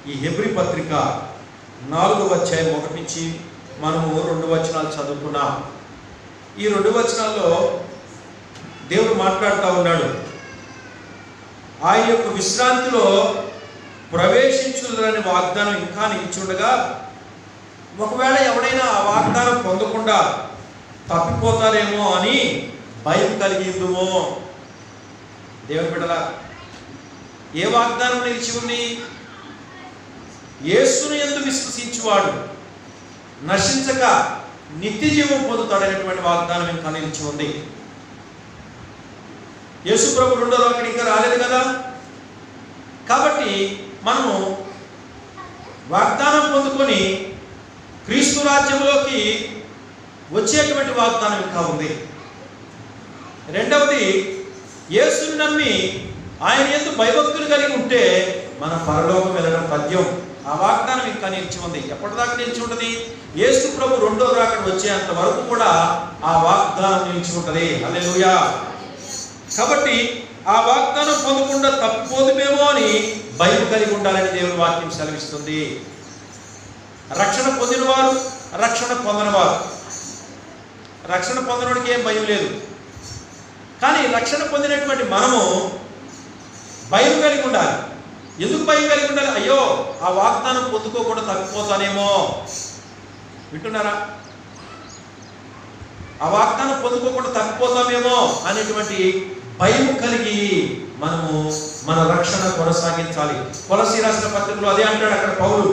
ఈ హెబ్రీ పత్రిక 4వ అధ్యాయం 1 నుంచి మనము 2 వచనాలు చదువుకున్నాం. ఈ 2 వచనాల్లో దేవుడు మాట్లాడుతూ ఉన్నాడు. ఆయన యొక్క విశ్రాంతిలో ప్రవేశించుదరని వాగ్దానం ఇంకా నిలిచుండగా, ఒకవేళ ఎవడైనా ఆ వాగ్దానం పొందకుండా తప్పిపోతారేమో అని భయం కలిగిందుమో. దేవుని బిడ్డలా, ఏ వాగ్దానం నిలిచి ఉంది? యేసును యందు విశ్వసించువాడు నశించక నిత్య జీవం పొందుతాడనేటువంటి వాగ్దానం ఇంకా నిలిచి ఉంది. యేసు ప్రభు రెండో రాకడ ఇంకా రాలేదు కదా. కాబట్టి మనము వాగ్దానం పొందుకొని క్రీస్తు రాజ్యంలోకి వచ్చేటువంటి వాగ్దానం ఇంకా ఉంది. రెండవది, యేసుని నమ్మి ఆయన యందు భయభక్తులు కలిగి ఉంటే మన పరలోకం వెళ్ళడం పద్యం. ఆ వాగ్దానం ఇంకా నిలిచి ఉంది. ఎప్పటిదాకా నిలిచి ఉంటుంది? యేసు ప్రభు రెండో రాకడ వచ్చేంత వరకు కూడా ఆ వాగ్దానం నిలిచి ఉంటుంది. హల్లెలూయా. కాబట్టి ఆ వాగ్దానం పొందకుండా తప్పిపోదుమేమో అని భయం కలిగి ఉండాలని దేవుని వాక్యం సెలవిస్తుంది. రక్షణ పొందినవారు, రక్షణ పొందనివారు. రక్షణ పొందడానికి ఏం భయం లేదు. కానీ రక్షణ పొందినటువంటి మనము భయం కలిగి ఉండాలి. ఎందుకు భయం కలిగి ఉండాలి? అయ్యో, ఆ వాగ్దానం పొందుకోకుండా తప్పిపోతానేమో. వింటున్నారా? ఆ వాగ్దానం పొందుకోకుండా తప్పిపోతామేమో అనేటువంటి భయం కలిగి మనము మన రక్షణ కొనసాగించాలి. కొలస్సీ రాసిన పత్రికలో అదే అంటాడు అక్కడ పౌలు,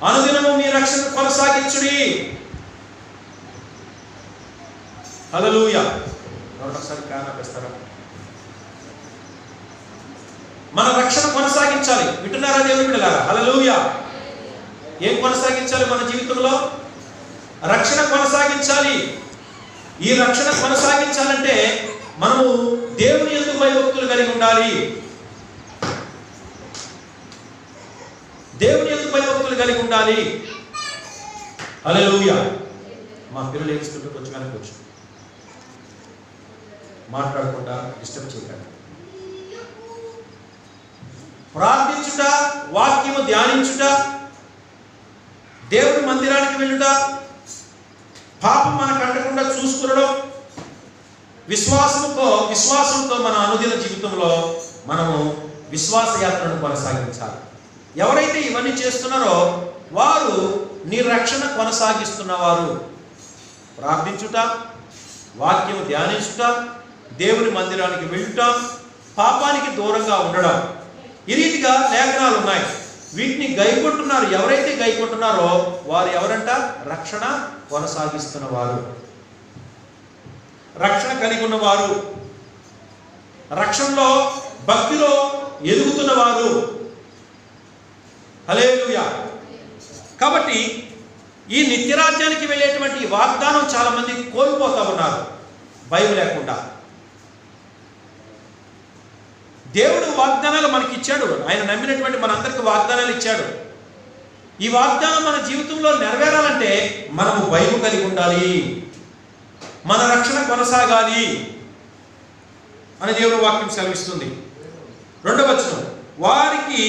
అనుదినము మీ రక్షణ కొనసాగించుడి. హల్లెలూయా. ఒకసారి కానపిస్తారా? మన రక్షణ కొనసాగించాలి. వింటున్నారా దేవుని బిడ్డలారా? హల్లెలూయా. ఏం కొనసాగించాలి మన జీవితంలో? రక్షణ కొనసాగించాలి. ఈ రక్షణ కొనసాగించాలంటే మనము దేవుని యందు భయభక్తులు కలిగి ఉండాలి. దేవుని యందు భయభక్తులు కలిగి ఉండాలి. హల్లెలూయా. మా పిల్లలు ఏడుస్తుంటే కొంచెం వెనకొచ్చు, మాట్లాడకుండా డిస్టర్బ్ చేయకండి. ప్రార్థించుట, వాక్యము ధ్యానించుట, దేవుని మందిరానికి వెళ్ళుట, పాపం మనకు అంటకుండా చూసుకునడం, విశ్వాసంతో మన అనుదిన జీవితంలో మనము విశ్వాస యాత్రను కొనసాగించాలి. ఎవరైతే ఇవన్నీ చేస్తున్నారో వారు నీ రక్షణ కొనసాగిస్తున్నవారు. ప్రార్థించుట, వాక్యము ధ్యానించుట, దేవుని మందిరానికి వెళ్ళుట, పాపానికి దూరంగా ఉండడం, ఈ రీతిగా లేఖనాలు ఉన్నాయి. వీటిని గైకొంటున్నారు. ఎవరైతే గైకొంటున్నారో వారు ఎవరంట? రక్షణ కొనసాగిస్తున్నవారు, రక్షణ కలిగి ఉన్నవారు, రక్షణలో భక్తిలో ఎదుగుతున్నవారు. హల్లెలూయా. కాబట్టి ఈ నిత్యరాజ్యానికి వెళ్ళేటువంటి వాగ్దానం చాలా మంది కోల్పోతూ ఉన్నారు భయం లేకుండా. దేవుడు వాగ్దానాలు మనకి ఇచ్చాడు. ఆయన నమ్మినటువంటి మనందరికీ వాగ్దానాలు ఇచ్చాడు. ఈ వాగ్దానం మన జీవితంలో నెరవేరాలంటే మనము భయం కలిగి ఉండాలి. మన రక్షణ కొనసాగాలి అని దేవుని వాక్యం సెలవిస్తుంది. 2వ వచనం, వారికి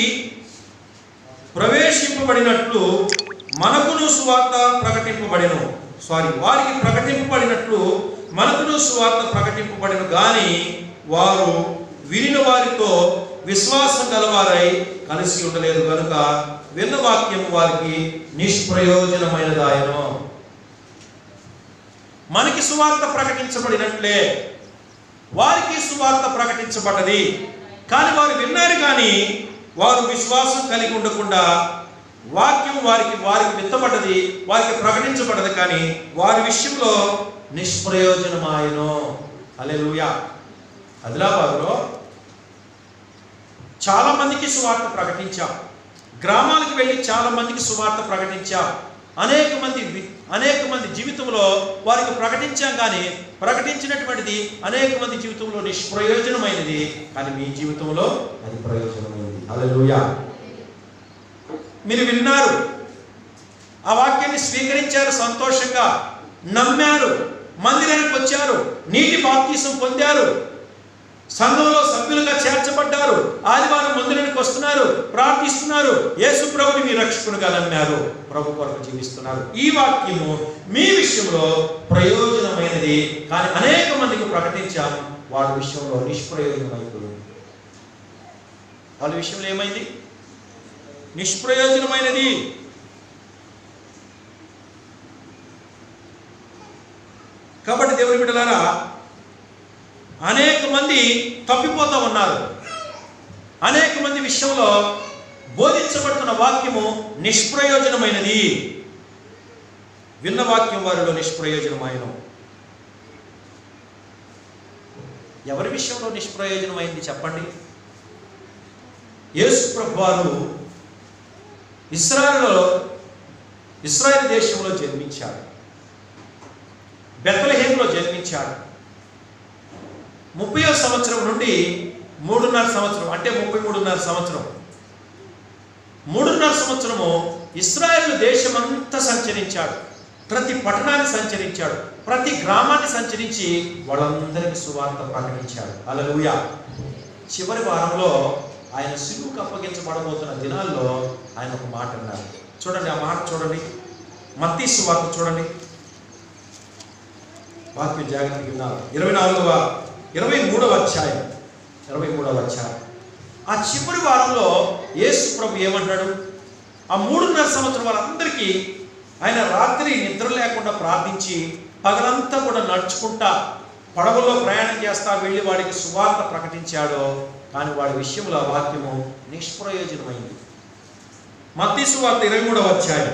ప్రవేశింపబడినట్లు మనకును సువార్త ప్రకటింపబడెను. వారికి ప్రకటింపబడినట్లు మనకును సువార్త ప్రకటింపబడెను గాని వారు వినిన వారితో విశ్వాసం గలవారై కలిసి ఉండలేదు కనుక విన్న వాక్యం వారికి నిష్ప్రయోజనమైనదాయను. మనకి సువార్త ప్రకటించబడినట్లే వారికి సువార్త ప్రకటించబడ్డది. కానీ వారు విన్నారు, కానీ వారు విశ్వాసం కలిగి ఉండకుండా వాక్యం వారికి విత్తబడ్డది, వారికి ప్రకటించబడ్డది, కానీ వారి విషయంలో నిష్ప్రయోజనమాయను. హల్లెలూయా. ఆదిలాబాద్లో చాలా మందికి సువార్త ప్రకటించాం. గ్రామాలకు వెళ్ళి చాలా మందికి సువార్త ప్రకటించాం. అనేక మంది జీవితంలో వారికి ప్రకటించాం, కానీ ప్రకటించినటువంటిది అనేక మంది జీవితంలో నిష్ప్రయోజనమైనది, కానీ మీ జీవితంలో అది ప్రయోజనమైనది. హల్లెలూయా. మీరు విన్నారు, ఆ వాక్యాన్ని స్వీకరించారు, సంతోషంగా నమ్మారు, మందిరానికి వచ్చారు, నీటి బాప్తీసం పొందారు, సంఘంలో సభ్యులుగా చేర్చబడ్డారు, ఆదివారం మందిరానికి వస్తున్నారు, ప్రార్థిస్తున్నారు, యేసు ప్రభుని మీ రక్షకునిగా నమ్మారు, ప్రభు కొరకు జీవిస్తున్నారు. ఈ వాక్యము మీ విషయంలో ప్రయోజనమైనది, కానీ అనేక మందికి ప్రకటించాము, వాళ్ళ విషయంలో నిష్ప్రయోజనమైపోయింది. వాళ్ళ విషయంలో ఏమైంది? నిష్ప్రయోజనమైనది. కాబట్టి దేవుని బిడ్డలారా, అనేక మంది తప్పిపోతూ ఉన్నారు. అనేక మంది విషయంలో బోధించబడుతున్న వాక్యము నిష్ప్రయోజనమైనది. విన్న వాక్యం వారిలో నిష్ప్రయోజనమైన. ఎవరి విషయంలో నిష్ప్రయోజనమైంది చెప్పండి? యేసు ప్రభు వారు ఇశ్రాయేలు దేశంలో జన్మించాడు, బెత్లెహేములో జన్మించాడు. 30వ సంవత్సరం నుండి 3.5 సంవత్సరం, అంటే 33.5 సంవత్సరం, 3.5 సంవత్సరము ఇశ్రాయేలు దేశమంతా సంచరించాడు. ప్రతి పట్టణాన్ని సంచరించాడు, ప్రతి గ్రామాన్ని సంచరించి వాళ్ళందరికీ సువార్త ప్రకటించాడు. హల్లెలూయా. చివరి వారంలో ఆయన సిలువకు అప్పగించబడబోతున్న దినాల్లో ఆయన ఒక మాట అన్నారు. చూడండి, ఆ మాట చూడండి. మత్తయి సువార్త చూడండి, వాక్యం జాగ్రత్తగా విన్నారు. 23వ అధ్యాయం. ఆ చివరి వారంలో యేసు ప్రభు ఏమంటాడు? ఆ 3.5 సంవత్సరం వాళ్ళందరికీ ఆయన రాత్రి నిద్ర లేకుండా ప్రార్థించి పగలంతా కూడా నడుచుకుంటా పడవలో ప్రయాణం చేస్తా వెళ్ళి వాడికి సువార్త ప్రకటించాడు. కానీ వాడి విషయంలో ఆ వాక్యము నిష్ప్రయోజనమైంది. మత్తయి సువార్త 23వ అధ్యాయం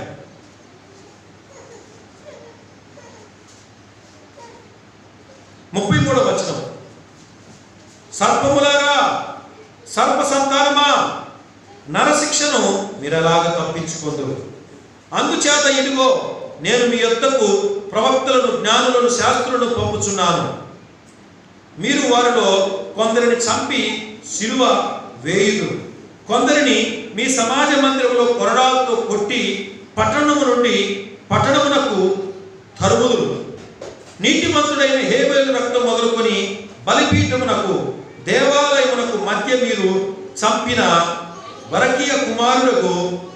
33వ వచనం. సర్పములారా, సర్ప సంతానమా, నరశిక్షను మీరెలాగ తప్పించుకొందురు? అందుచేత ఇదిగో నేను మీ యొద్దకు ప్రవక్తలను, జ్ఞానులను, శాస్త్రులను పంపుచున్నాను. మీరు వారిలో కొందరిని చంపి సిలువ వేయుదురు, కొందరిని మీ సమాజ మందిరంలో కొరడాలతో కొట్టి పట్టణము నుండి పట్టణమునకు తరుముదురు. నీతిమంతుడైన హేబేలు రక్తం మొదలుకొని బలిపీఠమునకు, దేవాలయమునకు మధ్య మీరు చంపిన బరకీయ కుమారులకు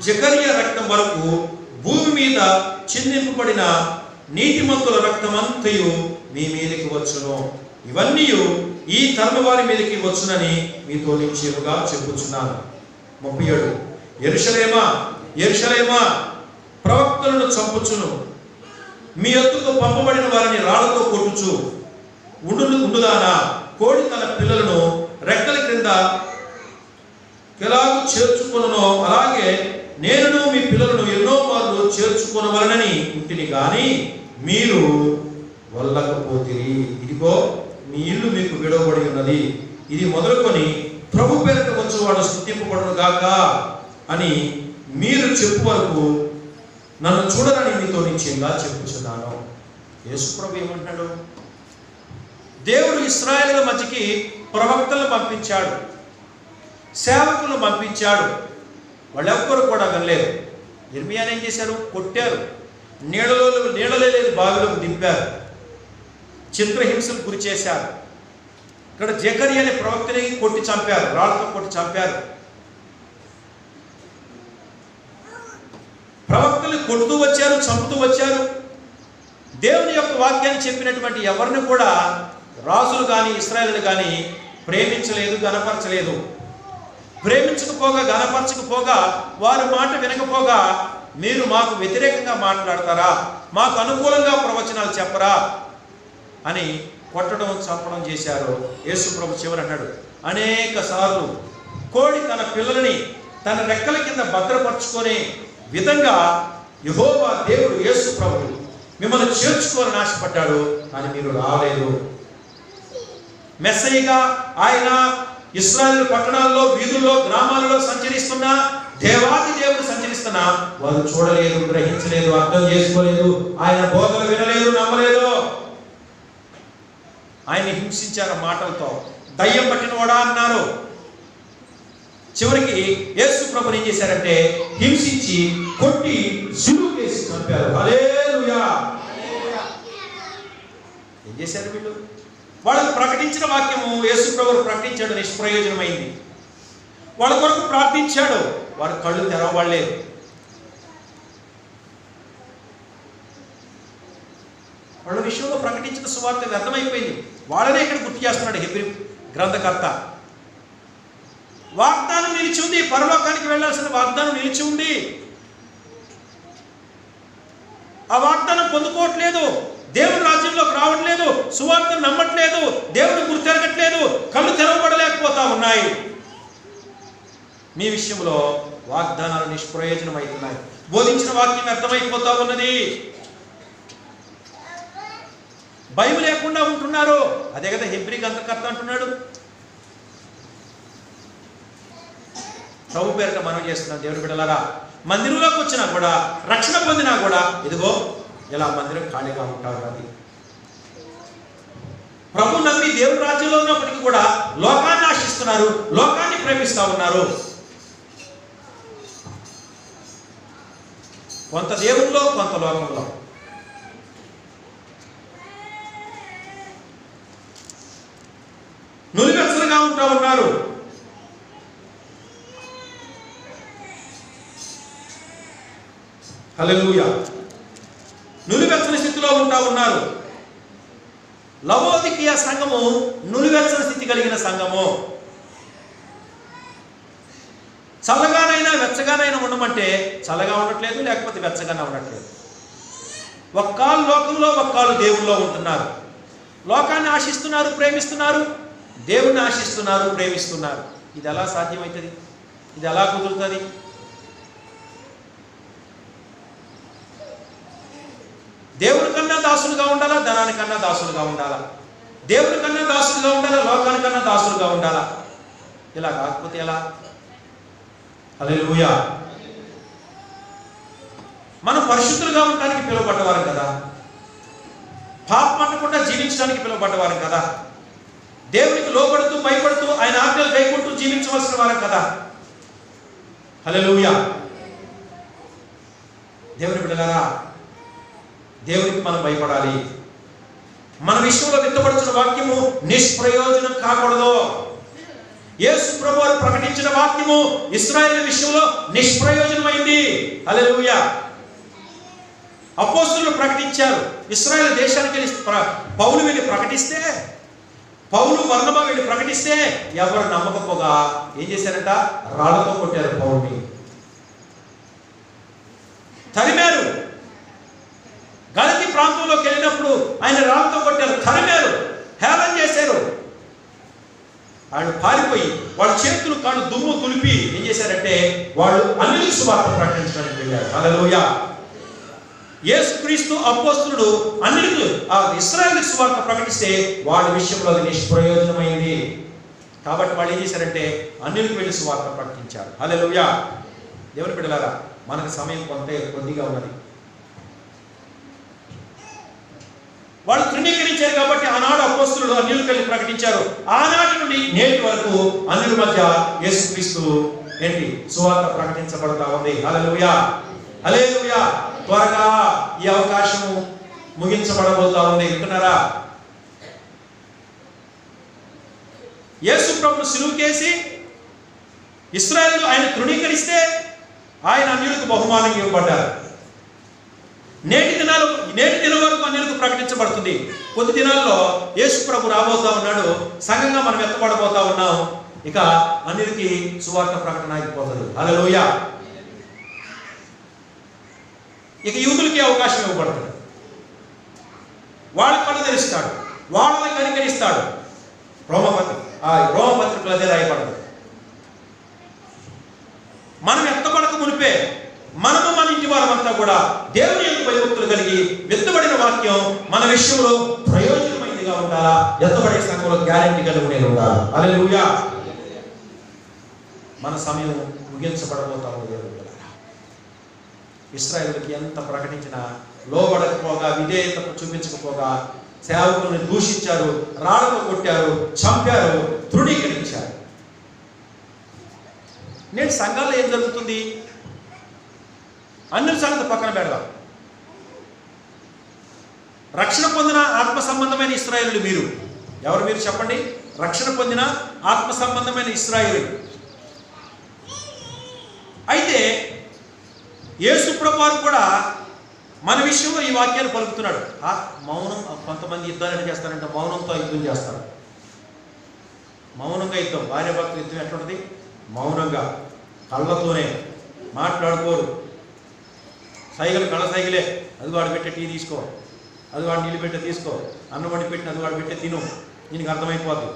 జకరియా రక్తం వరకు భూమి మీద చిందింపబడిన నీతిమంతుల రక్తమంతయు మీ మీదకి వచ్చును. ఇవన్నీ ఈ తరము వారి మీదకి వచ్చునని మీతో నిశ్చయముగా చెప్పుచున్నాను. 37. యెరూషలేమా, యెరూషలేమా, ప్రవక్తలను చంపుచును, మీ యొద్దకు పంపబడిన వారిని రాళ్లతో కొట్టుచు ఉండుదానా? కోడి తన పిల్లలను రెక్కల క్రింద ఎలాగూ చేర్చుకొనునో అలాగే నేనును మీ పిల్లలను ఎన్నో మార్లు చేర్చుకొనవలనని ఇంటిని గాని మీరు వెళ్ళకపోతిరి. ఇదిగో మీ ఇల్లు మీకు విడవబడి ఉన్నది. ఇది మొదలుకొని ప్రభు పేరిట వచ్చేవాడు స్తుతింపబడును గాక అని మీరు చెప్పు వరకు నన్ను చూడరని మీతో నిశ్చయంగా చెప్పుచున్నాను. యేసు ప్రభు ఏమంటున్నాడు? దేవుడు ఇశ్రాయేలుల మధ్యకి ప్రవక్తలను పంపించాడు, సేవకులను పంపించాడు. వాళ్ళెవ్వరు కూడా వెళ్ళలేదు. యిర్మీయాను ఏం చేశారు? కొట్టారు, నీడలే లేదు బావిలోకి దింపారు, చిత్రహింసలు గురి చేశారు. ఇక్కడ జకరియా అనే ప్రవక్తని కొట్టి చంపారు, రాళ్ళతో కొట్టి చంపారు. ప్రవక్తలు కొడుతూ వచ్చారు, చంపుతూ వచ్చారు. దేవుని యొక్క వాక్యాన్ని చెప్పినటువంటి ఎవరిని కూడా రాజులు కానీ ఇశ్రాయేలులు కానీ ప్రేమించలేదు, గణపరచలేదు. ప్రేమించకపోగా, గణపరచకపోగా, వారి మాట వినకపోగా మీరు మాకు వ్యతిరేకంగా మాట్లాడతారా, మాకు అనుకూలంగా ప్రవచనాలు చెప్పరా అని కొట్టడం, చంపడం చేశారు. యేసు ప్రభు చివరి అన్నాడు, అనేక సార్లు కోడి తన పిల్లలని తన రెక్కల కింద భద్రపరచుకునే విధంగా యెహోవా దేవుడు యేసు ప్రభు మిమ్మల్ని చేర్చుకోవాలని ఆశపడ్డాడు, కానీ మీరు రాలేదు. మెస్సయ్యగా ఆయన ఇశ్రాయేలు పట్టణాల్లో, వీధుల్లో, గ్రామాలలో సంచరిస్తున్నా, దేవాది దేవుడు సంచరిస్తున్నా వారు చూడలేదు, గ్రహించలేదు, అర్థం చేసుకోలేదు, ఆయన బోధలు వినలేదు, నమ్మలేదు. ఆయన్ని హింసించారు మాటలతో. దయ్యం పట్టినవాడా అన్నారు. చివరికి యేసు ప్రభుని ఏం చేశారంటే హింసించి కొట్టి సిలువ వేసి చంపారు. హల్లెలూయా. ఏం చేశారు వీళ్ళు? వాళ్ళకు ప్రకటించిన వాక్యము యేసు ప్రభువు ప్రకటించాడు, నిష్ప్రయోజనమైంది. వాళ్ళ కొరకు ప్రార్థించాడు, వారి కళ్ళు తెరవబడలేదు. వాళ్ళ విషయంలో ప్రకటించిన సువార్త వ్యర్థమైపోయింది. వాళ్ళనే ఇక్కడ గుర్తు చేస్తున్నాడు హెబ్రీ గ్రంథకర్త. వాగ్దానం నిలిచి ఉంది, పరలోకానికి వెళ్ళాల్సిన వాగ్దానం నిలిచి ఉంది. ఆ వాగ్దానం పొందుకోవట్లేదు, దేవుడు రాజ్యంలోకి రావట్లేదు, సువార్తను నమ్మట్లేదు, దేవుడు గుర్తెరగట్లేదు, కళ్ళు తెరవబడలేకపోతా ఉన్నాయి. మీ విషయంలో వాగ్దానాలు నిష్ప్రయోజనం అవుతున్నాయి. బోధించిన వాక్యం అర్థమైపోతా ఉన్నది. బైబిల్ లేకుండా ఉంటున్నారు. అదే కదా హెబ్రీ గ్రంథకర్త అంటున్నాడు. ప్రభు పేరిట మనం చేస్తున్నాం. దేవుడి బిడ్డలారా, మందిరంలోకి వచ్చినా కూడా, రక్షణ పొందినా కూడా, ఇదిగో ఇలా మందిరం ఖాళీగా ఉంటారు. అది ప్రభు నమ్మి దేవుడి రాజ్యంలో ఉన్నప్పటికీ కూడా లోకాన్ని ఆశిస్తున్నారు, లోకాన్ని ప్రేమిస్తూ ఉన్నారు. కొంత దేవుల్లో, కొంత లోకంలో. నులివెచ్చలుగా ఉంటా ఉన్నారు. హల్లెలూయా. నులివెచ్చని స్థితిలో ఉంటా ఉన్నారు. లవోదికీయ సంఘము నులివెచ్చని స్థితి కలిగిన సంఘము. చల్లగానైనా వెచ్చగానైనా ఉండమంటే చల్లగా ఉండట్లేదు, లేకపోతే వెచ్చగానే ఉండట్లేదు. ఒక్కాలు లోకంలో, ఒక్కాలు దేవుల్లో ఉంటున్నారు. లోకాన్ని ఆశిస్తున్నారు, ప్రేమిస్తున్నారు, దేవుణ్ణి ఆశిస్తున్నారు, ప్రేమిస్తున్నారు. ఇది ఎలా సాధ్యమవుతుంది? ఇది ఎలా కుదురుతుంది? దేవుని కన్నా దాసులుగా ఉండాలా, ధనానికన్నా దాసులుగా ఉండాలా? దేవుని కన్నా దాసులుగా ఉండాలా, లోకానికన్నా దాసులుగా ఉండాలా? ఇలా కాకపోతే ఎలా? హల్లెలూయా. మనం పరిశుద్ధులుగా ఉండడానికి పిలువబడ్డవారం కదా, పాపం అంటకుండా జీవించడానికి పిలువబడ్డవారం కదా, దేవునికి లోబడుతూ భయపడుతూ ఆయన ఆజ్ఞలు గైకుంటూ జీవించవలసిన వారం కదా. హల్లెలూయా. దేవుని బిడ్డలారా, దేవునికి మనం భయపడాలి. మన విషయంలో విత్తబడుతున్న వాక్యము నిష్ప్రయోజనం కాకూడదు. యేసు ప్రభువు ప్రకటించిన వాక్యము ఇశ్రాయేలు విషయంలో నిష్ప్రయోజనమైంది. హల్లెలూయా. అపోస్తలులు ప్రకటించారు. ఇశ్రాయేలు దేశానికి వెళ్ళి పౌలు వెళ్ళి ప్రకటిస్తే, పౌలు బర్నబా వెళ్ళి ప్రకటిస్తే ఎవరు నమ్మకపోగా ఏం చేశారంట? రాళ్లతో కొట్టారు పౌలుని, తరిమారు. గలతీ ప్రాంతంలోకి వెళ్ళినప్పుడు ఆయన రాళ్లతో కొట్టారు, తరిమారు, హేళన చేశారు. వాళ్ళు పారిపోయి వాళ్ళ చేతులు కాళ్ళు దుమ్ము తులిపి ఏం చేశారంటే వాళ్ళు అన్యులకు సువార్త ప్రకటించడానికి వెళ్ళారు. హల్లెలూయా. యేసుక్రీస్తు అపోస్తలుడు అన్యులకు ఇశ్రాయేలుకు సువార్త ప్రకటిస్తే వాళ్ళ విషయంలో అది నిష్ప్రయోజనమైంది. కాబట్టి వాళ్ళు ఏం చేశారంటే అన్యులకు వెళ్ళి సువార్త ప్రకటించారు. హల్లెలూయా. దేవుని బిడ్డలారా, మనకు సమయం కొద్దిగా ఉన్నది. వాళ్ళు తృణీకరించారు కాబట్టి ఆనాడు అపోస్తలుడు అన్యులకు వెళ్ళి ప్రకటించారు. ఆనాటి నుండి నేటి వరకు అన్యుల మధ్య యేసుక్రీస్తు ఏంటి సువార్త ప్రకటించబడతా ఉంది. హల్లెలూయా. హల్లెలూయా. త్వరగా ఈ అవకాశము ముగించబడబోతా ఉంది. వింటున్నారా? యేసు ప్రభువు సిలువకేసి ఇశ్రాయేలు ఆయన తృణీకరిస్తే ఆయన అన్యులకు బహుమానం ఇవ్వబడ్డారు. నేటి దినం వరకు అన్యులకు ప్రకటించబడుతుంది. కొద్ది దినాల్లో యేసు ప్రభు రాబోతా ఉన్నాడు. సంఘంగా మనం ఎత్తబడబోతా ఉన్నాం. ఇక అన్యులకి సువార్త ప్రకటన అయిపోతుంది. హల్లెలూయా. ఇక యూదులకి అవకాశం ఇవ్వబడుతుంది. వాళ్ళ కళ్ళు తెరుస్తాడు, వాళ్ళని కనికరిస్తాడు. రోమపత్రికలు అదే రాయబడదు. మనం ఎత్తబడక మునిపే మనము మన ఇంటి వారమంతా కూడా దేవుని యొక్క భయభక్తులు కలిగి విత్తబడిన వాక్యం మన విషయంలో ప్రయోజనమైనదిగా ఉండాలా, ఎత్తబడే సంఘంలో గ్యారెంటీ కలిగి ఉండాలి. హల్లెలూయా. మన సమయం ముగించబడబోతాము. ఇశ్రాయేలుకి ఎంత ప్రకటించినా లోబడకపోగా, విధేయత చూపించకపోగా సేవకులను దూషించారు, రాళ్లతో కొట్టారు, చంపారు, తృణీకరించారు. నేటి సంఘాల్లో ఏం జరుగుతుంది? అన్ని సంగతి పక్కన పెడదాం. రక్షణ పొందిన ఆత్మ సంబంధమైన ఇశ్రాయేలు మీరు, ఎవరు మీరు చెప్పండి? రక్షణ పొందిన ఆత్మ సంబంధమైన ఇశ్రాయేలు. అయితే యేసు ప్రభువారు కూడా మన విషయంలో ఈ వాక్యాన్ని పలుకుతున్నాడు. మౌనం. కొంతమంది యుద్ధాలు ఎట్లా చేస్తారంటే మౌనంతో యుద్ధం చేస్తారు. మౌనంగా యుద్ధం, భార్య భర్తల యుద్ధం ఎట్లుంటుంది? మౌనంగా, కళ్ళతోనే మాట్లాడుకోరు. సైగలు కళ్ళ సైగలే. అది వాడు పెట్టే టీ తీసుకో, అది వాడు నీళ్ళు పెట్టే తీసుకో, అన్నం వండి పెట్టిన అది వాడు పెట్టే తిను. దీనికి అర్థమైపోద్ది,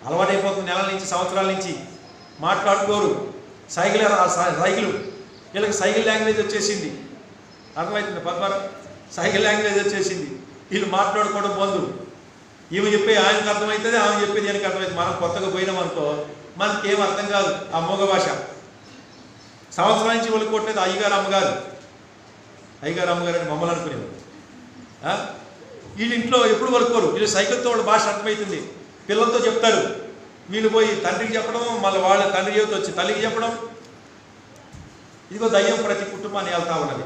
అలవాటైపోతుంది. నెలల నుంచి సంవత్సరాల నుంచి మాట్లాడుకోరు. సైకిల్ వీళ్ళకి సైకిల్ లాంగ్వేజ్ వచ్చేసింది. అర్థమవుతుంది పద్మారావు? సైకిల్ లాంగ్వేజ్ వచ్చేసింది. వీళ్ళు మాట్లాడుకోవడం బంధు. ఈమె చెప్పే ఆయనకు అర్థమవుతుంది, ఆమె చెప్పేది ఆయనకు అర్థమవుతుంది. మనం కొత్తగా పోయినాం అనుకో మనకేం అర్థం కాదు ఆ మగ భాష. సంవత్సరాల నుంచి వాళ్ళు కొట్టలేదు అయ్యగారు అమ్మగారు అని మమ్మల్ని అనుకునేవారు. వీళ్ళు ఇంట్లో ఎప్పుడు వలుకోరు. వీళ్ళు సైకిల్తో వాళ్ళ భాష అర్థమవుతుంది. పిల్లలతో చెప్తారు. వీళ్ళు పోయి తండ్రికి చెప్పడం, మళ్ళీ వాళ్ళ తండ్రి చేతి వచ్చి తల్లికి చెప్పడం. ఇదిగో దయ్యం ప్రతి కుటుంబాన్ని వెళ్తా ఉన్నది.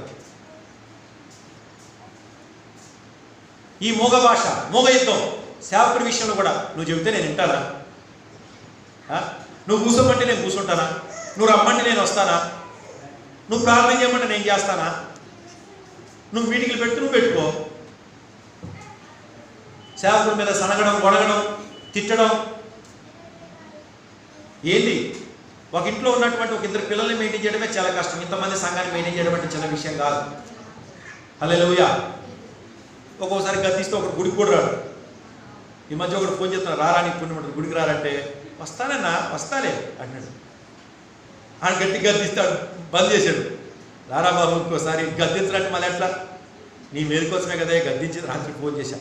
ఈ మోగ భాష, మోగ యుద్ధం సేవకుడి విషయంలో కూడా. నువ్వు చెబితే నేను వింటానా? నువ్వు కూర్చోమంటే నేను కూర్చుంటానా? నువ్వు రమ్మంటే నేను వస్తానా? నువ్వు ప్రార్థన చేయమంటే నేను చేస్తానా? నువ్వు మీటింగ్లు పెట్టి నువ్వు పెట్టుకో. సేవకుడి మీద సనగడం, గొడగడం, తిట్టడం ఏంటి? ఒక ఇంట్లో ఉన్నటువంటి ఒక ఇద్దరు పిల్లల్ని మెయింటైన్ చేయడమే చాలా కష్టం. ఇంతమంది సంఘాన్ని మెయింటైన్ చేయడం అంటే చిన్న విషయం కాదు. హల్లెలూయా. ఒక్కొక్కసారి గద్దిస్తే ఒకటి గుడికి కూడా రాడు. ఈ మధ్య ఒకటి ఫోన్ చేస్తున్నాడు, రారా నీకు పుణ్యం ఉంటుంది గుడికి రారంటే, వస్తానన్నా వస్తాలే అంటున్నాడు. ఆయన గట్టిగా గద్దిస్తాడు, బంద్ చేశాడు. రారా బాబు ఇంకోసారి గద్దించాలంటే మళ్ళీ ఎట్లా? నీ మేలు కోసమే కదా గద్దించింది. రాత్రి ఫోన్ చేశా,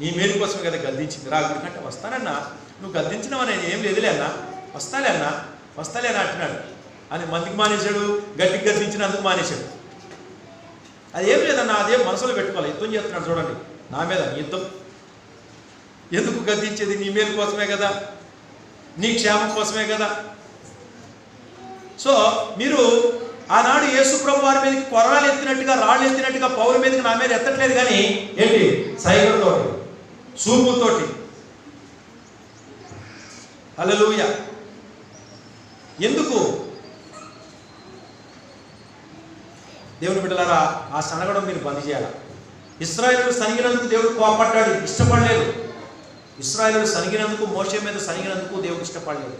నీ మేలు కోసమే కదా గద్దించింది, రా గుడికంటే. వస్తానన్నా, నువ్వు గద్దించినవా, నేను ఏం లేదులే అన్నా, వస్తాలే అన్న అంటున్నాడు. అని మందికి మానేశాడు, గట్టికి గద్దించినందుకు మానేశాడు. అది ఏం లేదన్నా, అదేం మనసులో పెట్టుకోవాలి. యుద్ధం చేస్తున్నాడు చూడండి నా మీద. యుద్ధం ఎందుకు గద్దించేది? నీ మేలు కోసమే కదా, నీ క్షేమం కోసమే కదా. సో మీరు ఆనాడు యేసు ప్రభు వారి మీదకి కొరడాలు ఎత్తినట్టుగా, రాళ్ళు ఎత్తినట్టుగా పౌరు మీదకి నా మీద ఎత్తట్లేదు. కానీ ఏంటి? సైగలతోటి, చూపుతోటి. హల్లెలూయా. ఎందుకు? దేవుని బిడ్డలారా, ఆ సనగడం మీరు బంద్ చేయాలి. ఇశ్రాయేలు సనిగినందుకు దేవుడు కోపడ్డాడు, ఇష్టపడలేదు. ఇశ్రాయేలు సనిగినందుకు, మోషే మీద సనిగినందుకు దేవుడు ఇష్టపడలేదు.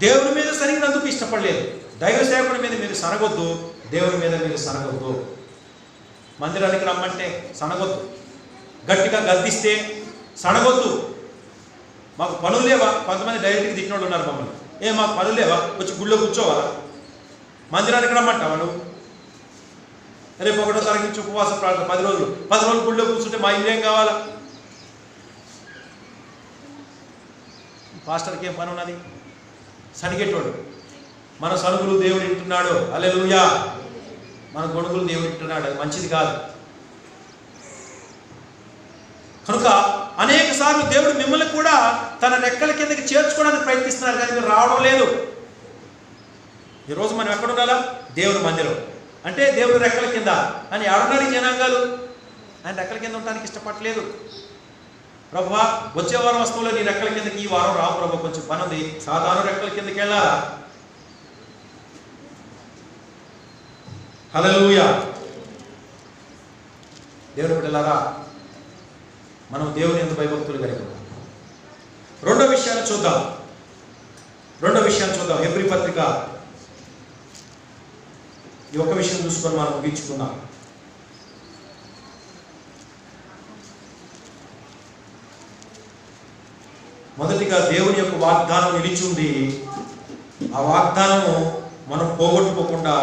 దేవుని మీద సనిగినందుకు ఇష్టపడలేదు. దైవ సేవకుడి మీద మీరు సనగొద్దు, దేవుని మీద మీరు సనగొద్దు. మందిరానికి రమ్మంటే సనగొద్దు, గట్టిగా గద్దిస్తే సనగొద్దు. మాకు పనులు లేవా? కొంతమంది డైరెక్ట్గా తిట్టిన వాళ్ళు ఉన్నారు మమ్మల్ని. మాకు పనులు లేవా? వచ్చి గుళ్ళో కూర్చోవాలా? మందిరానికి రమ్మంటావా నువ్వు? రేపు 1వ తారీఖు నుంచి ఉపవాసం ప్రార్థన 10 రోజులు గుళ్ళో కూర్చుంటే మా ఇల్లు ఏం కావాలా? పాస్టర్కి ఏం పని ఉన్నది? సనిగేటోడు. మన సనుగులు దేవుడు వింటున్నాడు. హల్లెలూయా. మన గొడుగులు దేవుడు వింటున్నాడు. అది మంచిది కాదు. కనుక అనేక సార్లు దేవుడు మిమ్మల్ని కూడా తన రెక్కల కిందకి చేర్చుకోవడానికి ప్రయత్నిస్తున్నారు, కానీ మీరు రావడం లేదు. ఈరోజు మనం ఎక్కడ ఉండాలా? దేవుని మందిరం అంటే దేవుడి రెక్కల కింద. అని ఎవరున్నారు ఈ జనాంగాలు? ఆయన రెక్కల కింద ఉండడానికి ఇష్టపడలేదు. ప్రభువా వచ్చే వారం వస్తువులో నీ రెక్కల కిందకి ఈ వారం రావు ప్రభు, కొంచెం పని ఉంది, సాధారణ రెక్కల కిందకి వెళ్ళాలా? హల్లెలూయా. దేవుని బిడ్డలారా, మనం దేవుని ఎంత భయభక్తులు కలిగి ఉన్నాం. రెండో విషయాన్ని చూద్దాం. హెబ్రీ పత్రిక ఈ ఒక్క విషయం చూసుకొని మనం ముగించుకుందాం. మొదటిగా దేవుని యొక్క వాగ్దానం నిలిచింది. ఆ వాగ్దానము మనం పోగొట్టుకోకుండా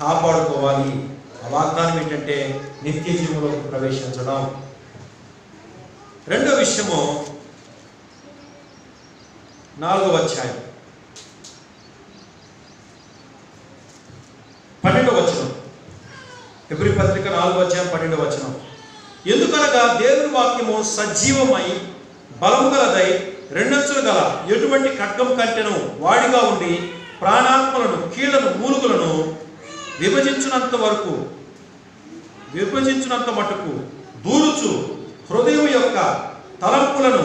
కాపాడుకోవాలి. ఆ వాగ్దానం ఏంటంటే నిత్య జీవంలోకి ప్రవేశించడం. రెండో విషయము 4వ అధ్యాయం 12వ వచనం. హెబ్రీ పత్రిక 4వ అధ్యాయం 12వ వచనం. ఎందుకనగా దేవుని వాక్యము సజీవమై బలము గలదై రెండంచులు గల ఎటువంటి ఖడ్గం కంటెను వాడిగా ఉండి ప్రాణాత్మలను, కీళ్లను, మూలుగులను విభజించినంత మటుకు దూరుచు హృదయం యొక్క తలంపులను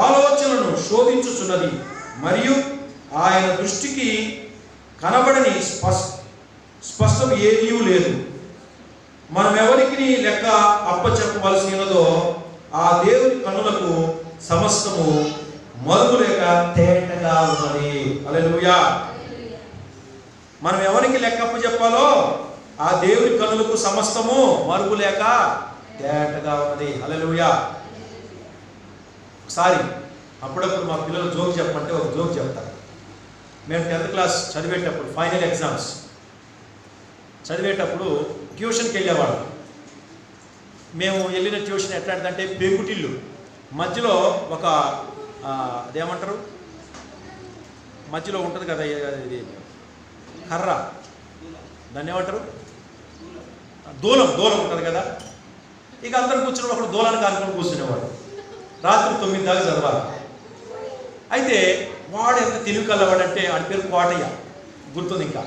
ఆలోచనలను శోధించుచున్నది, మరియు ఆయన దృష్టికి కనబడని స్పష్టం ఏదీ లేదు. మనం ఎవరికి లెక్క అప్పచెప్పవలసినదో ఆ దేవుని కన్నులకు సమస్తము మరుగులేక తేటగా ఉన్నది. హల్లెలూయా. మనం ఎవరికి లెక్క అప్పచెప్పాలో ఆ దేవుని కన్నులకు సమస్తము మరుగులేక తేటగా ఉన్నది. హల్లెలూయా. ఒకసారి అప్పుడప్పుడు మా పిల్లలు జోక్ చెప్పమంటే ఒక జోక్ చెప్తారు. మేము 10th క్లాస్ చదివేటప్పుడు ఫైనల్ ఎగ్జామ్స్ చదివేటప్పుడు ట్యూషన్కి వెళ్ళేవాళ్ళం. మేము వెళ్ళిన ట్యూషన్ ఎట్లాంటిదంటే పెంకుటిల్లు మధ్యలో ఒక అదేమంటారు, మధ్యలో ఉంటుంది కదా ఇది కర్ర, దాన్ని ఏమంటారు, దూలం ఉంటుంది కదా. ఇక అందరు కూర్చుని ఒకడు దూలానికి అనుకుని కూర్చునేవాడు. రాత్రి 9 దాకా చదవాలి. అయితే వాడు ఎంత తెలివి కలవాడంటే ఆడి పేరు కోటయ్య, గుర్తుంది. ఇంకా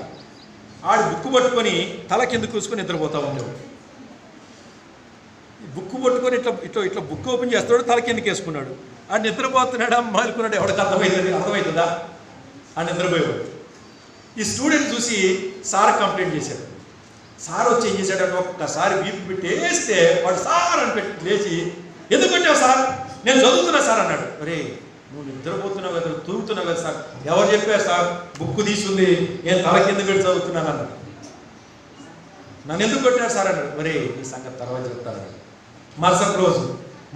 ఆడు బుక్కు పట్టుకొని తల కింద కూసుకొని నిద్రపోతూ ఉండేవాడు. బుక్కు పట్టుకొని ఇట్లా బుక్ ఓపెన్ చేస్తాడు, తల కిందకి వేసుకున్నాడు. ఆడు నిద్రపోతున్నాడా మాలుకున్నాడు, ఎవరికి అర్థమవుతుందా ఆ నిద్రపోయేవాడు. ఈ స్టూడెంట్ చూసి సార్ కంప్లైంట్ చేశాడు. సార్ వచ్చి ఏం చేశాడంటే ఒక్కసారి వీపు పెట్టి వేస్తే వాడు సార్ అని పెట్టి లేచి, ఎందుకు పెట్టావు సార్, నేను చదువుతున్నా సార్ అన్నాడు. అరే నువ్వు నిద్రపోతున్నావు కదా, తూగుతున్నావు కదా సార్. ఎవరు చెప్పారు సార్, బుక్ తీసుంది, నేను తల కింద పెట్టి చదువుతున్నాను అన్నాడు. నన్ను ఎందుకు కొట్టాడు సార్ అన్నాడు. మరే ఈ సంగతి తర్వాత చెప్తాను. మరుసటి రోజు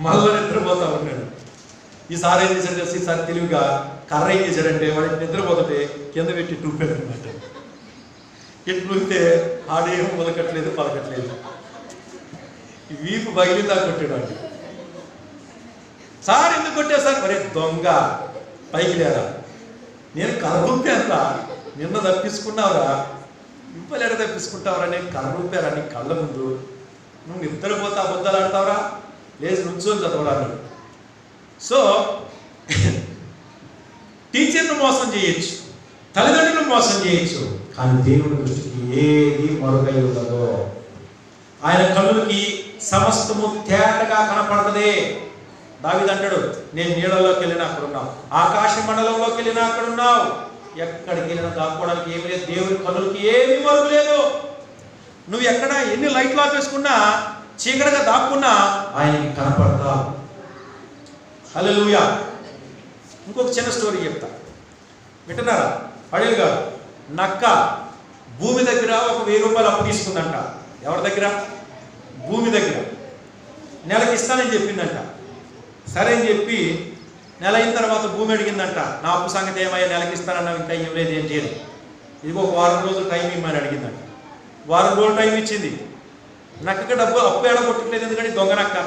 మళ్ళీ నిద్రపోతా ఉన్నాడు. ఈసారి ఏం చేశాడు తెలిసి, ఈసారి తెలివిగా కర్ర ఏం చేశాడంటే వాడికి నిద్రపోతుంటే కింద పెట్టి టూపాడు అనమాట. ఎట్లుంటే ఆడేమో మొలకట్లేదు పలకట్లేదు, వీపు బగిలిందా కొట్టాడు వాడిని. సార్ ఎందుకు కొట్టావు సార్, మరే దొంగ పైకి లేరా, నేను కర్రూపారా, నిన్న తప్పించుకున్నావురా, ఇంపలు ఎడ తప్పించుకుంటావురా, నేను కర్రూపారా నీ కళ్ళ ముందు, నువ్వు నిద్రపోతే అబద్ధాలు ఆడతావురా, లేచి నుంచొని చదవరా అన్నాడు. సో టీచర్ను మోసం చేయొచ్చు, తల్లిదండ్రులను మోసం చేయొచ్చు, కానీ దేవుని దృష్టికి ఏది మరుగై ఉండదో. ఆయన కన్నులకి సమస్తము తేటగా కనపడుతుంది. దావీదు అంటాడు, నేను నీళ్ళలోకి వెళ్ళినా అక్కడ ఉన్నావు, ఆకాశ మండలంలోకి వెళ్ళినా అక్కడ ఉన్నావు, ఎక్కడికి వెళ్ళినా దాక్కోవడానికి ఏమి లేదు. దేవుని కన్నులకి ఏమీ మరుగు లేదు. నువ్వు ఎక్కడ ఎన్ని లైట్లు ఆపేసుకున్నా, చీకటిగా దాక్కున్నా ఆయనకి కనపడతావు. హల్లెలూయా. ఇంకొక చిన్న స్టోరీ చెప్తా, వింటున్నారా? అడవి గారు నక్క భూమి దగ్గర ఒక 1000 రూపాయలు అప్పు తీసుకుందంట. ఎవరి దగ్గర? భూమి దగ్గర. నెలకి ఇస్తానని చెప్పిందంట. సరే అని చెప్పి నెల అయిన తర్వాత భూమి అడిగిందంట, నా అప్పు సంగతి ఏమయ్యా, నెలకి ఇస్తానన్నా ఇంకా ఏం లేదు ఏంటి అని. ఇదిగో 1 వారం రోజులు టైం ఇమ్మని అడిగిందంట. 1 వారం రోజులు టైం ఇచ్చింది. నక్కకి డబ్బు అప్పు ఎడగొట్టట్లేదు, ఎందుకంటే దొంగ నక్క,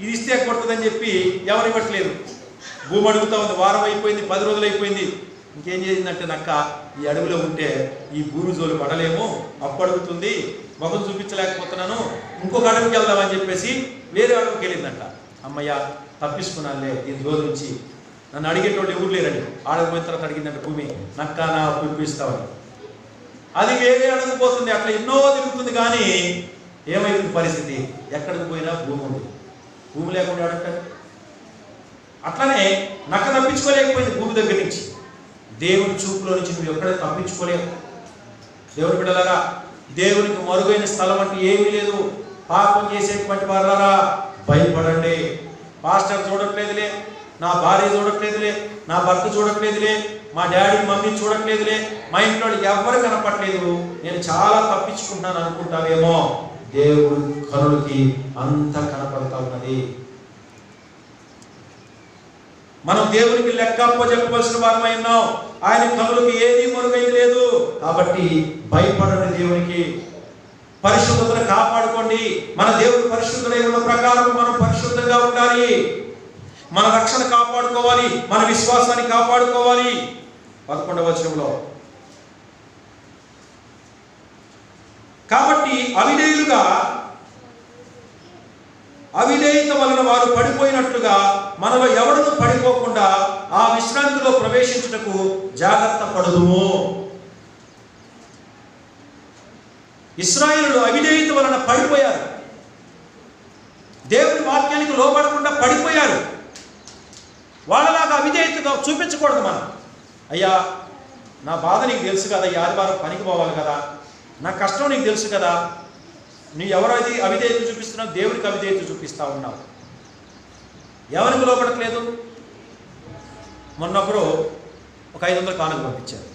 ఇది ఇస్తే కొడుతుందని చెప్పి ఎవరు ఇవ్వట్లేదు. భూమి అడుగుతా ఉంది. 1 వారం అయిపోయింది, 10 రోజులు అయిపోయింది. ఇంకేం చేసిందంటే నక్క, ఈ అడవిలో ఉంటే ఈ భూమి జోలు పడలేము, అప్పు అడుగుతుంది, మొహం చూపించలేకపోతున్నాను, ఇంకొక అడవికి వెళ్దామని చెప్పేసి వేరే అడవికి వెళ్ళిందంట. అమ్మయ్య తప్పించుకున్నానులే దీని రోజు నుంచి, నన్ను అడిగేటోళ్ళు ఎవరు లేరని. ఆడకపోయిన తర్వాత అడిగిందంట భూమి, నక్క నా అప్పు ఇప్పిస్తామని. అది వేరే అడగపోతుంది, అట్లా ఎన్నో తిరుగుతుంది. కానీ ఏమైతుంది పరిస్థితి, ఎక్కడికి పోయినా భూమి ఉంది, భూమి లేకుండా అడగటారు. అట్లనే నక్క తప్పించుకోలేకపోయింది భూమి దగ్గర నుంచి. దేవుని చూపులో నుంచి నువ్వు ఎక్కడ తప్పించుకోలేవు. దేవుని బిడ్డలారా, దేవునికి మరుగైన స్థలం అంటే ఏమీ లేదు. పాపం చేసేటువంటి వారులారా భయపడండి. పాస్టర్ చూడట్లేదులే, నా భార్య చూడట్లేదులే, నా భర్త చూడట్లేదులే, మా డాడీ మమ్మీ చూడట్లేదులే, మా ఇంట్లో ఎవరు కనపట్లేదు, నేను చాలా తప్పించుకుంటున్నాను అనుకుంటావేమో. దేవుడి కనులకి అంత కనపడతా ఉన్నది. మనం దేవునికి లెక్క అప్పచెప్పవలసిన వారమై ఉన్నాం. ఆయన కనులకు ఏది మరుగైంది లేదు. కాబట్టి భయపడండి, దేవునికి పరిశుద్ధతను కాపాడుకోండి. మన దేవుడు పరిశుద్ధుడై ఉన్న ప్రకారం మనం పరిశుద్ధంగా ఉండాలి. మన రక్షణ కాపాడుకోవాలి, మన విశ్వాసాన్ని కాపాడుకోవాలి. 11వ వచనంలో, కాబట్టి అవిధేయత వలన వారు పడిపోయినట్లుగా మనలో ఎవడను పడిపోకుండా ఆ విశ్రాంతిలో ప్రవేశించుటకు జాగ్రత్త పడుదుము. ఇశ్రాయేలులు అవిధేయత వలన పడిపోయారు, దేవుని వాక్యానికి లోబడకుండా పడిపోయారు. వాళ్ళలాగా అవిధేయత చూపించకూడదు మనం. అయ్యా నా బాధ నీకు తెలుసు కదా, ఈ ఆదివారం పనికి పోవాలి కదా, నా కష్టం నీకు తెలుసు కదా, నీ ఎవరైతే అవిధేయత చూపిస్తున్నావు, దేవుడికి అవిధేయత చూపిస్తూ ఉన్నావు, ఎవరికి లోపడట్లేదు. మొన్నప్పుడు ఒక 500 కానుక పంపించారు.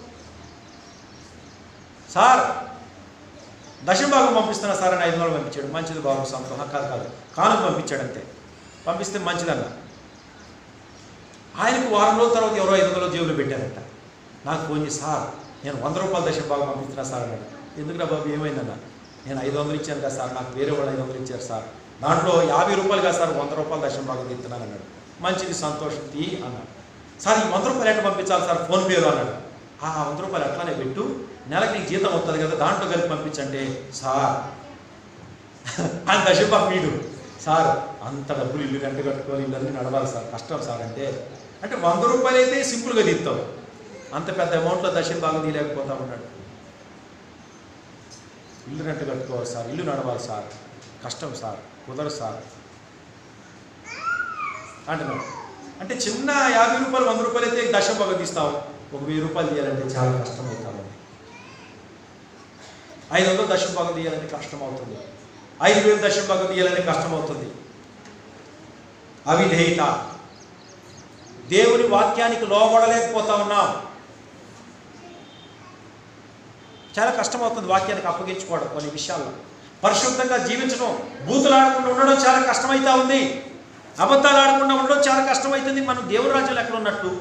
సార్ దశమ భాగం పంపిస్తున్నా సార్ అని 500 పంపించాడు. మంచిది బాబు, సంతోషం. కాదు కానుక పంపించాడు అంతే. పంపిస్తే మంచిదన్నా. ఆయనకు వారం రోజుల తర్వాత ఎవరో 500 జేబులో పెట్టారంట. నాకు ఫోన్ చేసి, సార్ నేను 100 రూపాయలు దశమ భాగం పంపిస్తున్నా సార్ అన్నాడు. ఎందుకురా బాబు ఏమైందన్నా? నేను 500 ఇచ్చాను కదా సార్, నాకు వేరే వాళ్ళు 500 ఇచ్చారు సార్, దాంట్లో 50 రూపాయలు కదా సార్ 100 రూపాయలు దశమ భాగం ఇస్తున్నాను అన్నాడు. మంచిది, సంతోషం తీ అన్నాడు. సార్ ఈ 100 రూపాయలు ఎట్లా పంపించాలి సార్ ఫోన్పేలో అన్నాడు. 100 రూపాయలు అట్లానే పెట్టు, నెలకి నీకు జీతం వస్తుంది కదా, దాంట్లో కలిపి పంపించంటే సార్ ఆయన దశమ భాగం వీడు సార్ అంత డబ్బులు ఇల్లు రెంట్ కట్టుకోవాలి, ఇల్లు నడవాలి సార్, కష్టం సార్ అంటే 100 రూపాయలు అయితే సింపుల్గా తీస్తావు, అంత పెద్ద అమౌంట్లో దశమ భాగం తీయలేకపోతా ఉన్నాడు. ఇల్లు రెంట్ కట్టుకోవాలి సార్, ఇల్లు నడవాలి సార్, కష్టం సార్, కుదరదు సార్ అంటున్నాడు. అంటే చిన్న 50 రూపాయలు 100 రూపాయలు అయితే దశమ భాగం తీస్తావు, ఒక 1000 రూపాయలు తీయాలంటే చాలా కష్టం అవుతుంది. 500 దశమ భాగం తీయాలంటే కష్టం అవుతుంది, 5000 దశమ భాగం తీయాలంటే కష్టం అవుతుంది. అవిధేయత, దేవుని వాక్యానికి లోబడలేకపోతా ఉన్నాం, చాలా కష్టమవుతుంది వాక్యానికి అప్పగించుకోవడం. కొన్ని విషయాల్లో పరిశుద్ధంగా జీవించడం, బూతులాడకుండా ఉండడం చాలా కష్టమవుతా ఉంది, అబద్ధాలు ఆడకుండా ఉండడం చాలా కష్టమవుతుంది. మనం దేవుని రాజ్యంలో ఎక్కడ ఉన్నట్టు?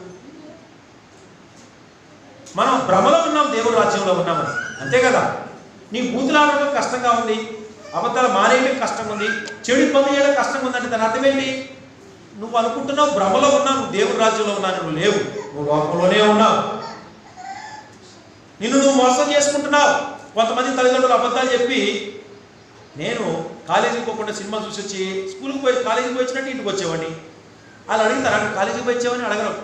మనం భ్రమలో ఉన్నాం, దేవుని రాజ్యంలో ఉన్నామని, అంతే కదా. నీకు బూతులాడడం కష్టంగా ఉంది, అబద్ధాలు మానేయడం కష్టంగా ఉంది, చెడు పని చేయడం కష్టంగా ఉందంటే దాని అర్థం ఏంటి? నువ్వు అనుకుంటున్నావు భ్రమలో ఉన్నావు, నువ్వు దేవుని రాజ్యంలో ఉన్నాను, నువ్వు లేవు, నువ్వు లోకంలోనే ఉన్నావు. నిన్ను నువ్వు మోసం చేసుకుంటున్నావు. కొంతమంది తల్లిదండ్రులు అబద్ధాలు చెప్పి, నేను కాలేజీకి పోకుండా సినిమా చూసి వచ్చి స్కూల్కి పోయి కాలేజీకి పోయి వచ్చినట్టు ఇంటికి వచ్చేవాడిని. వాళ్ళు అడుగుతారు, అక్కడ కాలేజీకి పోయి వచ్చేవని అడగరు.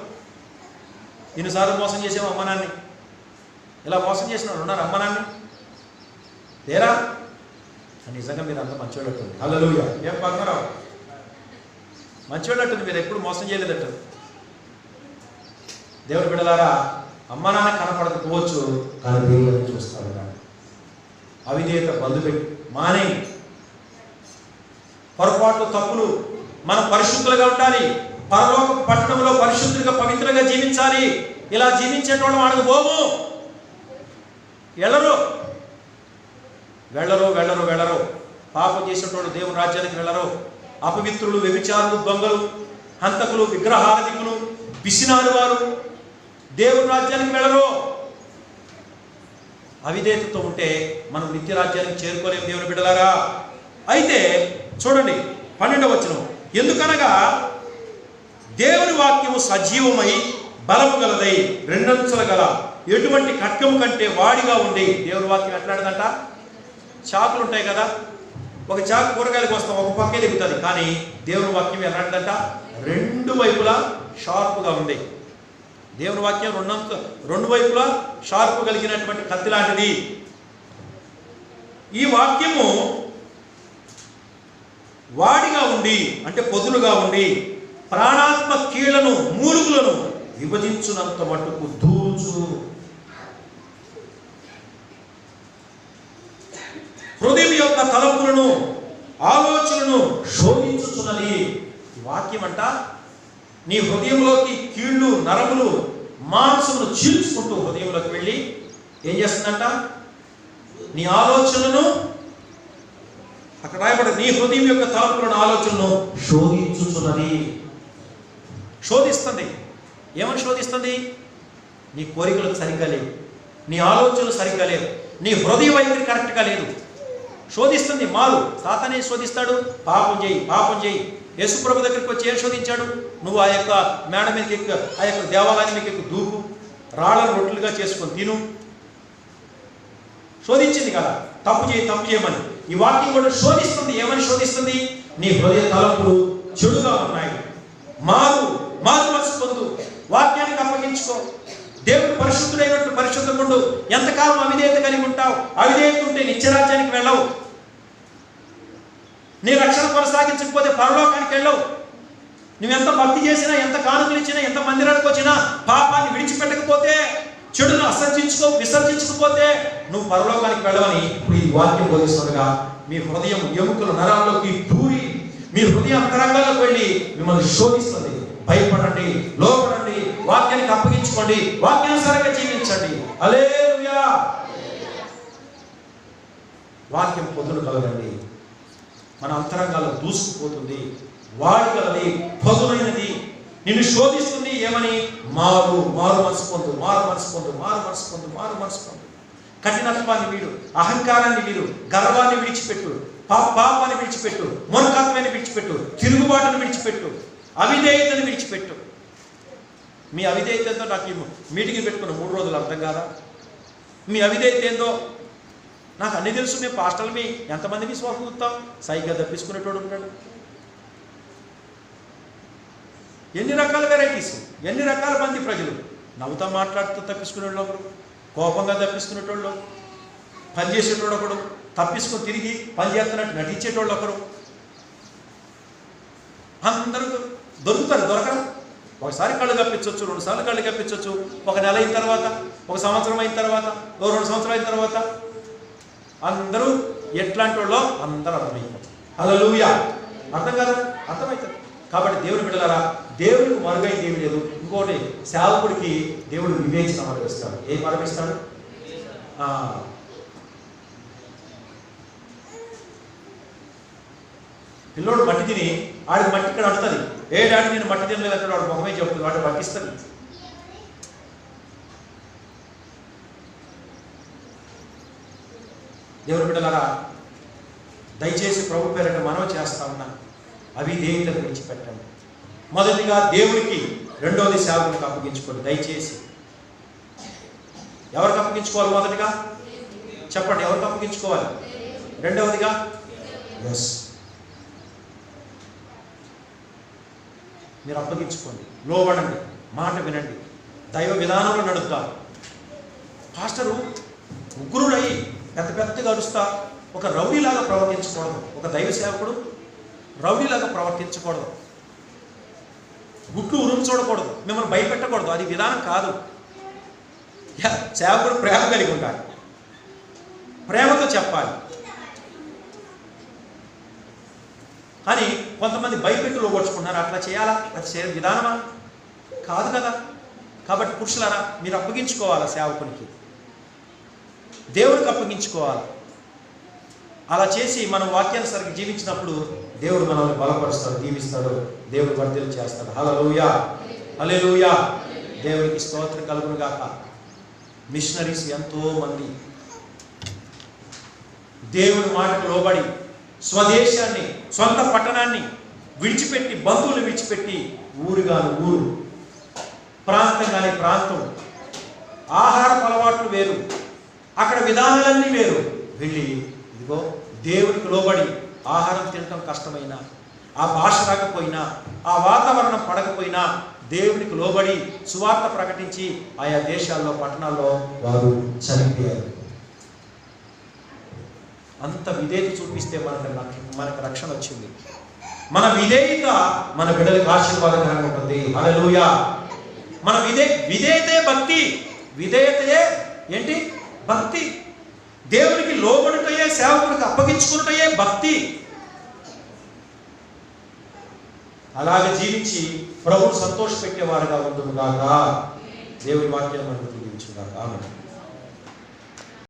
ఎన్నిసార్లు మోసం చేసావు అమ్మనాన్ని? ఇలా మోసం చేసిన వాళ్ళు ఉన్నారు అమ్మనాన్ని? లేరా? నిజంగా మీరు అంత మంచివాళ్ళట్టుంది. హల్లెలూయా. ఏం పక్కరావు మంచివాళ్ళట్టుంది, మీరు ఎప్పుడు మోసం చేయలేదట్టు. దేవుని బిడ్డలారా, అమ్మ నాన్న కనపడకపోవచ్చు, కానీ దేవుడిని చూస్తాడు. అవిధేయత బంధుపెట్టి మానే, పొరపాట్లు తప్పులు మనం పరిశుద్ధులుగా ఉండాలి, పరలోక పట్టణంలో పరిశుద్ధులుగా పవిత్రంగా జీవించాలి. ఇలా జీవించేటోళ్ళు మనకు పోము, వెళ్ళరు వెళ్ళరు వెళ్ళరు వెళ్ళరు పాపం చేసేటోళ్ళు దేవుని రాజ్యానికి వెళ్ళరు. అపవిత్రులు, వ్యభిచారులు, దొంగలు, హంతకులు, విగ్రహారాధికులు, పిసినారు వారు దేవుని రాజ్యానికి వెళ్ళరు. అవిధేయతతో ఉంటే మనం నిత్య రాజ్యానికి చేరుకోలేము దేవుని బిడ్డలారా. అయితే చూడండి 12వ వచనం, ఎందుకనగా దేవుని వాక్యము సజీవమై బలము గలదై రెండంచుల గల ఎటువంటి ఖడ్గము కంటే వాడిగా ఉండి. దేవుని వాక్యం ఎట్లాంటిదంట? చాకులు ఉంటాయి కదా, ఒక చాకు కూరగాయలకు వస్తాం, ఒక పక్కే దిగుతుంది. కానీ దేవుని వాక్యం ఎలాంటిదంట? రెండు వైపులా షార్ప్గా ఉంది. దేవుని వాక్యం రెండు వైపులా షార్ప్ కలిగినటువంటి కత్తి లాంటిది. ఈ వాక్యము వాడిగా ఉండి, అంటే పొదులుగా ఉండి, ప్రాణాత్మ కీళ్లను మూలుగులను విభజించునంత మట్టుకు దూచు, హృదయం యొక్క తలంపులను ఆలోచనను శోధించుచున్నది. ఈ వాక్యం అంట నీ హృదయంలోకి కీళ్ళు, నరములు, మాంసమును చీల్చుకుంటూ హృదయంలోకి వెళ్ళి ఏం చేస్తుందంట? నీ ఆలోచనలను, అక్కడ రాయబడి నీ హృదయం యొక్క తలంపులను ఆలోచనను శోధించుచున్నది. శోధిస్తుంది. ఏమని శోధిస్తుంది? నీ కోరికలు సరిగ్గా లేవు, నీ ఆలోచనలు సరిగ్గా లేవు, నీ హృదయ వైఖరి కరెక్ట్గా లేదు. శోధిస్తుంది. మారు సాతానే శోధిస్తాడు, పాపం చేయి, పాపం చేయి. యేసుప్రభు దగ్గరికి వచ్చి ఏం శోధించాడు? నువ్వు ఆ యొక్క మేడ మీదకి ఎక్కు, ఆ యొక్క దేవాలయం మీకు ఎక్కువ దూకు, రాళ్ళను రొట్టెలుగా చేసుకొని తిను. శోధించింది కదా, తప్పు చేయి, తప్పు చేయమని. ఈ వాక్యం కూడా శోధిస్తుంది. ఏమని శోధిస్తుంది? నీ హృదయ తలంపులు చెడుగా ఉన్నాయి, మారు మనసు పొందు, వాక్యానికి అప్పగించుకో, దేవుడు పరిశుద్ధుడైనట్టు పరిశుద్ధముండు. ఎంతకాలం అవిధేయత కలిగి ఉంటావు? అవిధేయత ఉంటే నిత్యరాజ్యానికి వెళ్ళవు. నీ రక్షణ కొనసాగించకపోతే పరలోకానికి వెళ్ళవు. నువ్వెంత భక్తి చేసినా, ఎంత కానుకలు ఇచ్చినా, ఎంత మందిరానికి వచ్చినా, పాపాన్ని విడిచిపెట్టకపోతే, చెడును విసర్జించకపోతే నువ్వు పరలోకానికి వెళ్ళవని ఇప్పుడు ఈ వాక్యం బోధిస్తుండగా మీ హృదయం ఎముకలు నరాల్లోకి దూరి మీ హృదయ అంతరంగాలకు వెళ్ళి మిమ్మల్ని శోధిస్తుంది. భయపడండి, లోపడండి, వాక్యానికి అప్పగించుకోండి, వాక్యానుసారంగా జీవించండి. హల్లెలూయా. వాక్యం పొద్దున కలగండి, మన అంతరంగాల్లో దూసుకుపోతుంది. వాడిగలది, పదునైనది, నిన్ను శోధిస్తుంది. ఏమని? మారు మనసు పొందు. కఠినత్వాన్ని వీడు, అహంకారాన్ని వీడు, గర్వాన్ని విడిచిపెట్టు, పాపాన్ని విడిచిపెట్టు, మూర్ఖత్వాన్ని విడిచిపెట్టు, తిరుగుబాటును విడిచిపెట్టు, అవిధేయతను విడిచిపెట్టు. మీ అవిధేయతతో నాకు ఈ మీటింగ్ పెట్టుకున్న 3 రోజులు అర్థం కాదా? మీ అవిధేయత ఏందో నాకు అన్నీ తెలుసు. మేము పాస్టర్లు మీ ఎంతమంది విశ్వాసం చూస్తాం? సైగా తప్పించుకునేటోడు ఉంటాడు. ఎన్ని రకాల వెరైటీస్, ఎన్ని రకాల మంది ప్రజలు. నవ్వుతా మాట్లాడుతూ తప్పించుకునేవాళ్ళు ఒకడు, కోపంగా తప్పించుకునేటోళ్ళు, పనిచేసేటోడు ఒకడు, తప్పించుకొని తిరిగి పని చేస్తున్నట్టు నటించేటోళ్ళు ఒకరు. అందరూ దొరుకుతారు. దొరకడం ఒకసారి కళ్ళు కప్పించవచ్చు, 2 సార్లు కళ్ళు కప్పించవచ్చు. 1 నెల అయిన తర్వాత, 1 సంవత్సరం అయిన తర్వాత, 2 సంవత్సరాలు అయిన తర్వాత అందరూ ఎట్లాంటి వాళ్ళో అందరూ అర్థమైపోతారు. హల్లెలూయా. అర్థం కదా? అర్థమవుతుంది. కాబట్టి దేవుని బిడ్డలారా, దేవుడికి మరుగై దేవుడు లేదు. ఇంకోటి, సేవకుడికి దేవుడు వివేచన మరవిస్తాడు. ఏం మరవిస్తాడు? పిల్లోడు మట్టి తిని ఆడికి మట్టి ఇక్కడ అంటుంది. ఏ డాడీ నేను మట్టి తినలేదు అంటే వాడు ముఖమే చెప్తుంది, వాడు పట్టిస్తుంది. దేవుని బిడ్డలారా, దయచేసి ప్రభు పేరిట మనవి చేస్తా ఉన్నాను, అవిధేయతను విడిచిపెట్టండి. మొదటిగా దేవుడికి, రెండవది సేవకునికి అప్పగించుకోండి. దయచేసి ఎవరికి అప్పగించుకోవాలి? మొదటిగా చెప్పండి, ఎవరికి అప్పగించుకోవాలి? రెండవదిగా ఎస్, మీరు అప్పగించుకోండి, లోబడండి, మాట వినండి, దైవ విధానంలో నడుపుతారు. పాస్టరు ఉగ్రుడై పెద్దగా అరుస్తా ఒక రౌడీలాగా ప్రవర్తించకూడదు. ఒక దైవ సేవకుడు రౌడీలాగా ప్రవర్తించకూడదు. గుట్లు ఉరుము చూడకూడదు, మిమ్మల్ని భయపెట్టకూడదు. అది విధానం కాదు. సేవకుడు ప్రేమ కలిగి ఉండాలి, ప్రేమతో చెప్పాలి. కానీ కొంతమంది భయపెట్టి లోగొచ్చుకున్నారు. అట్లా చేయాలా? అది విధానమా? కాదు కదా. కాబట్టి పురుషులారా, మీరు అప్పగించుకోవాలా సేవకునికి, దేవుడికి అప్పగించుకోవాలి. అలా చేసి మనం వాక్యానుసారంగా జీవించినప్పుడు దేవుడు మనల్ని బలపరుస్తాడు, దీవిస్తాడు, దేవుడు వర్ధలు చేస్తాడు. హల్లెలూయా, హల్లెలూయా. దేవుడికి స్తోత్రం కలుగును గాక. మిషనరీస్ ఎంతోమంది దేవుని మాటకు లోబడి స్వదేశాన్ని, సొంత పట్టణాన్ని విడిచిపెట్టి, బంధువులు విడిచిపెట్టి, ఊరుగాను ఊరు, ప్రాంతం కానీ ప్రాంతం, ఆహారపు అలవాట్లు వేరు, అక్కడ విధానాలన్నీ వేరు, వెళ్ళి ఇదిగో దేవుడికి లోబడి ఆహారం తినటం కష్టమైనా, ఆ భాష రాకపోయినా, ఆ వాతావరణం పడకపోయినా దేవుడికి లోబడి సువార్త ప్రకటించి ఆయా దేశాల్లో, పట్టణాల్లో వారు చనిపోయారు. అంత విధేయత చూపిస్తే మనకు రక్షణ వచ్చింది. మన విధేయత మన బిడ్డలకు ఆశీర్వాదకరంగా ఉంటుంది. హల్లెలూయా. మన విధేయతే భక్తి. విధేయతయే ఏంటి? భక్తి. దేవునికి లోబడుటయే, సేవకుడికి అప్పగించుకున్నటయే భక్తి. అలాగే జీవించి ప్రభువును సంతోషపెట్టేవారుగా ఉండును గాక. దేవుని వాక్యాన్ని మనకు దీవించును గాక. ఆమేన్.